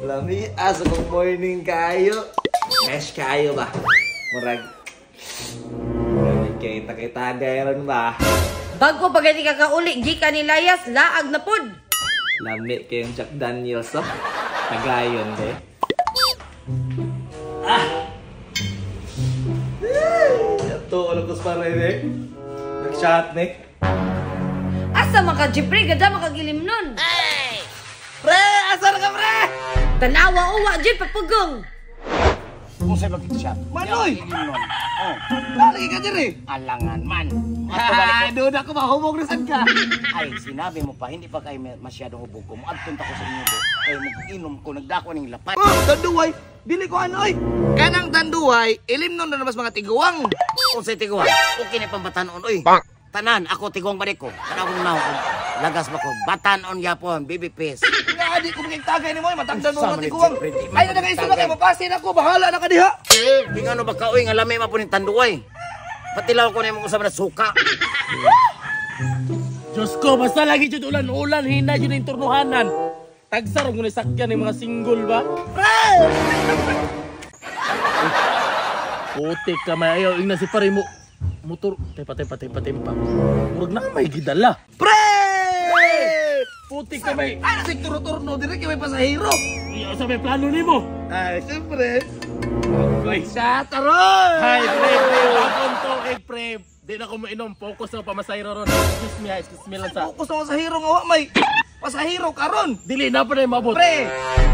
Lami, asa kong morning kayo. Mesh kayo ba? Murag. Kita gayron ba? Bago pa gani kakauli, gika ni Layas, laag na pod. Lami kayong Jack Daniels, oh. Tagayon, de. Ito, alam ko sa paray, de. Nag-shot, Nick. Asa maka Jeffrey, gada makagilim nun. Pre! Asa na ka, pre? Tanawa uwa, Jeff, papagong. Kung sa'yo mag-shot. Manoy! Oh. Nalagi ka diri. Alangan man. Doon ako mahumog na saan ka. Ay, sinabi mo pa, hindi pa kayo masyadong hubog ko. Muadtunta ko sa inyo do. Kaya mag-inom ko, nagdako ng lapat. Danduway! Dili ko anoy! Kanang danduway, ilim nun na namas mga tiguwang. Kung sa'yo tiguan, okay na pang batanon. Uy, tanan, ako tiguang balik ko. Kanakong naw, lagas ba ko. Batanon yapon, baby face. Nga, di ko magigtagay ni mo, matagdan mo mga tiguwang. Ay, nagaiso na kayo, mapasin ako, bahala na ka diha. Di nga ano ba ka, uy, nga lamay mapunin tanduay. Patilaw ko na yung usap na suka. Diyos ko, basta lagi dyan ulan-ulan, hina dyan yung turnuhanan. Tagsarog mo na sakyan ng mga single ba? Putik ka may ayaw, yung nasi pare mo. Motor, tempa. Murag na may gidala. Pre! Putik ka may. Ay, nasig turo-turno, dire kayo may pasahero. Iya, sa may plano ni mo. Ay, siyempre. Ay, Sa taroy! hi, pre. Bakon to, pre. Di na ko mainom, focus na pamasayro ron. Excuse me lang sa. Focus na pasahero nga, wa may pasahero karon. Dili na pa na yung mabot. Pre,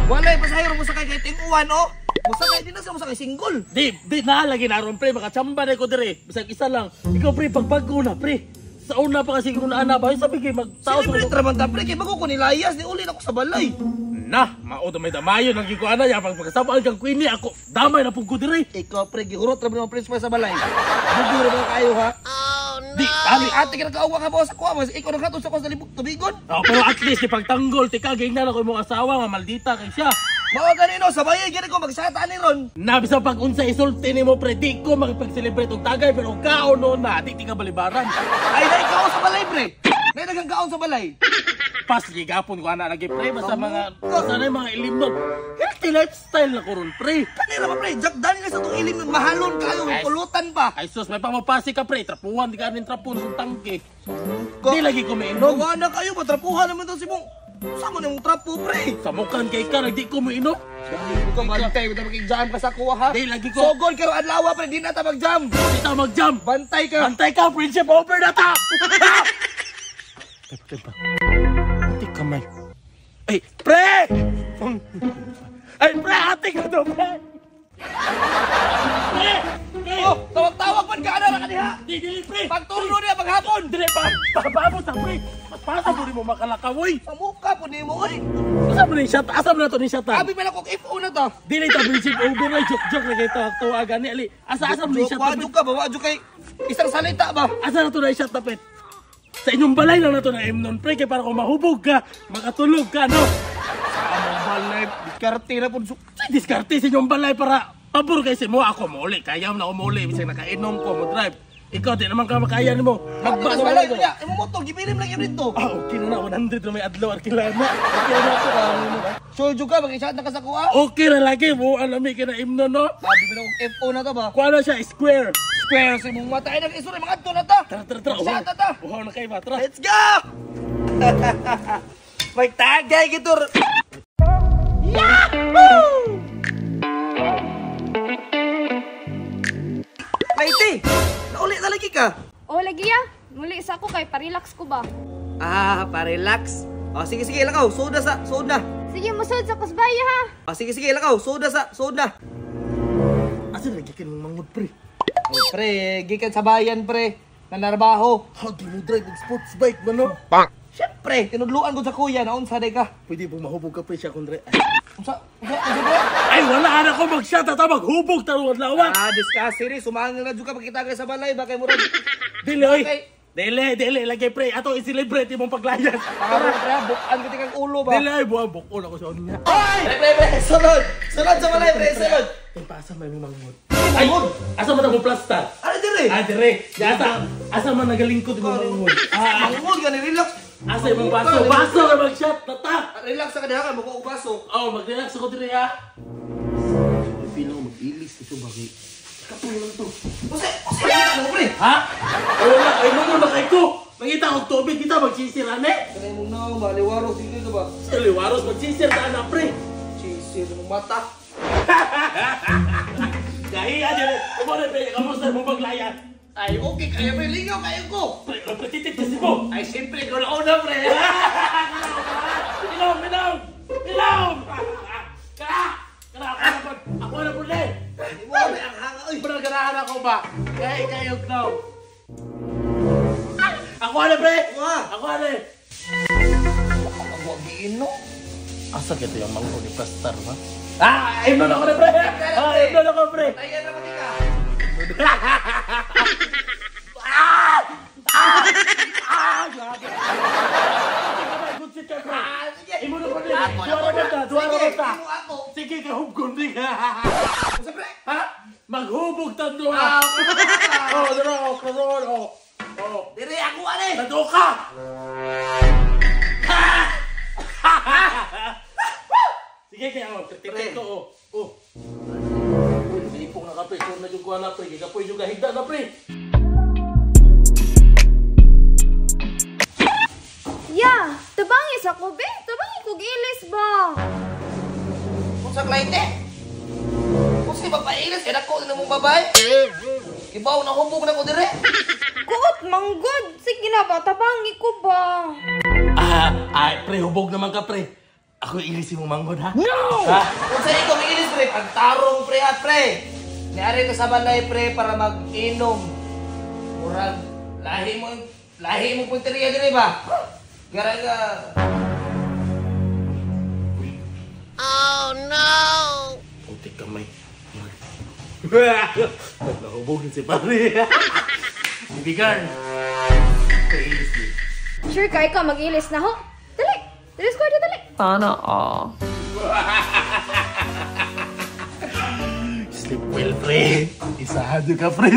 walay pasahero mo sakay kay tinguan, oh. Musakay din na sa musakay single. Di na lagi na ron, pre. Makachamba na ko dire. Bisag isa lang. Ikaw, pre, pagbago na, pre. Sa una pa kasi kung naana ba, sabi kayo magtao. Siyempre, traman pre, kay bago ko nilayas, ni uli na ko sa balay. Na, mao may damayo nang giko ana ya pag pagkasabaan kang queenie ako. Damay na pug ko dire. Ikaw, pre, gihurot na mga principal sa balay. Buguro na kayo, ha? Di, Ami, ate ka nagkaawa ka ba sa kuha, mas ikaw nagkatos ako sa libog tubigon. oh, pero at least ipagtanggol ti kaging na ko imong asawa nga maldita kay siya. Mga ganino, sa bayay, gani ko magsata ni Ron. Nabi sa pag unsa isulti nimo pre, di ko makipag-celebrate og tagay pero kaon no na di ka balibaran. Ay, naikaw sa balay, pre. Nainagang kaon sa balay. Pas gigapon ko ana lagi pre basta na mga ilimnon. Healthy lifestyle na ko ron pre. Kanira pa, pre, Jack Daniels sa itong ilim, mahalon kayo, pulutan pa. Ay sus, may pamapasi ka pre, trapuhan di ka rin trapon sa tangke. Di lagi ko mainom. Gawa na kayo, matrapuhan naman ito si mong. Sama na mong trapo, pre. Samukan kay ka, di ko mainom. Hindi ko bantay, hindi mag-jam ka sa kuha, ha? Di lagi ko. Sogol ka rin adlawa, pre, di na ta mag-jam. Di ta mag-jam. Bantay ka. Bantay ka, friendship over na ta! Tempa. Atik kamay. Ay, pre! Ay, pre, atik ka to, pre! Pre! Oh, tawag-tawag man ka na ka diha. Di, pre! Pagturno niya maghapon. Dire, pagpapabot sa pre! Pagpasa mo rin mo makalakawoy! Sa mukha po ni mo, oy. Asa mo na yung shot? Asa mo na to ni shot? Abi pa na kong ifo na to. Dili ta friendship over na joke na kayo tawagan ni Ali. Asa mo na yung shot? Wadyo ka ba? Wadyo kay isang salita ba? Asa na to na yung shot tapit? Sa inyong balay lang na to na imnon pre kaya para kung mahubog ka, makatulog ka, no? Sa among balay, diskarte na po. Diskarte sa inyong balay para pabor kayo sa mo. Ako mauli, kaya mo na umuli. Bisag nakainom ko, mo drive. Ikaw, di naman ka makaya ni mo. Magbas balay ko niya. Imo motor, gibilim lang yun dito. Ah, okay na na. 100 na may adlaw at kilama. Okay na ako. Sure ka, mag-isat na ka sa kuha. Okay na lagi mo. Alami ka na imnon, no? Sabi mo na kong FO na to ba? Kuha na siya, square. Square sa imong mata. Ay, nag-isura, mga ato na to. Tara. Isat na to. Uhaw na kayo ba? Tara. Let's go! Magtagay gitu. Yahoo! Maiti, nauli na lagi ka. O, lagi ya. Muli sa ako kay parelax ko ba? Ah, pa-relax. Oh, sige, lakaw. Soda sa soda. Sige, musod sa kusbaya ha. Oh, sige, lakaw. Soda sa soda. Asa lagi ka ng mangod, pre? Oh, pre, gikan sa bayan, pre. Nanarbaho. How do you drive ng sports bike ba, no? Siyempre, tinudluan ko sa kuya. Naunsa day ka. Pwede pong mahubog ka, pre, siya kundre. Unsa, pre? Ay, wala na ko mag-shot at maghubog taruan lawan. Ah, discuss series. Sumangin na dyan ka pagkitagay sa balay. Bakit mo rin? Dili, oy. Okay. Dili, lagi, pre. Ato i-celebrate imong paglayas. Para, pre, bukan ka tikang ulo ba? Dili, ay, buwan, bukol ako sa unya. Pre, sunod. Sunod sa balay, pre, sunod. Ay, paasa may mangod. Ay, asa man ako plastar? ano dire? Ah, dire. Asa man nagalingkod mo mangod. Mangod ka, relax. Asa yung baso? Baso na mag-shot! Tata! Relax ka diha ka, mukha og baso. Oh, mag-relax ako diri ha. Pinaw mag-ilis ito bagay. Kapoy lang to. Ose, kita mo pre. Ha? Ay wala, ay mo na kay ko. Mangita og tubig kita magsisir ane. Kanay mo na, maliwaro dito ba? Sa liwaros magsisir ta na pre. Sisir mo mata. Gahiya dire. Kumo na pre, kamusta mo maglayan? Ay, okay kaya pre, lingaw kayo ko. Pre, petitit kasi mo. Ay, siyempre, ko na pre. Ilaw, ilaw. Ilaw. Ako na po le. Di mo kami ang hanga, oy. Pinaganahan ako ba? Kaya ikayog now. Ako na pre. Ako na. Ang wagiin, no? Asa kito yung mangko ni Pastor ba? Imnon ako na pre. Imnon ako pre. Ayan naman ka. Good sit ka pre. Sige. Imnon ako pre. Ako na Duwara po ba ta? Duwara ba ta? Sige, ako. Sige ka hubgon di ka. Ose, pre. Ha? Maghubog tando ha. Oh, dara ako karon oh. Oh. Dire ako, ale. Tando ka. Sige kaya ako, titik ko oh. Oh. Uy, ipong na ka pre, kung na yung kuha na pre, kikapoy yung kahigda na pre. Ya, tabangis ako, be. Tabangis ko gilis ba? Kung sa kliyente. Kung sa papailis, kaya ako na mong babae. Ibaw na hubog na ko dire. Kuot, manggod. Sige na ba, tabangi ko ba? Ay, pre, hubog naman ka pre. Ako ilisin mo manggod ha? No! Kung sa ikaw may ilis, pre, pagtarong, pre, at pre. Niari ka sa balay, pre, para mag-inom. Murag, lahi mo punteriya dire ba? Gara ka. Putik kamay. Nahubogin si pare. Ibigan. Kailis niyo. Sure ka, ikaw mag-ilis na ho? Dali! Dali, squad, dali! Sleep well, pre. Isahado ka, pre.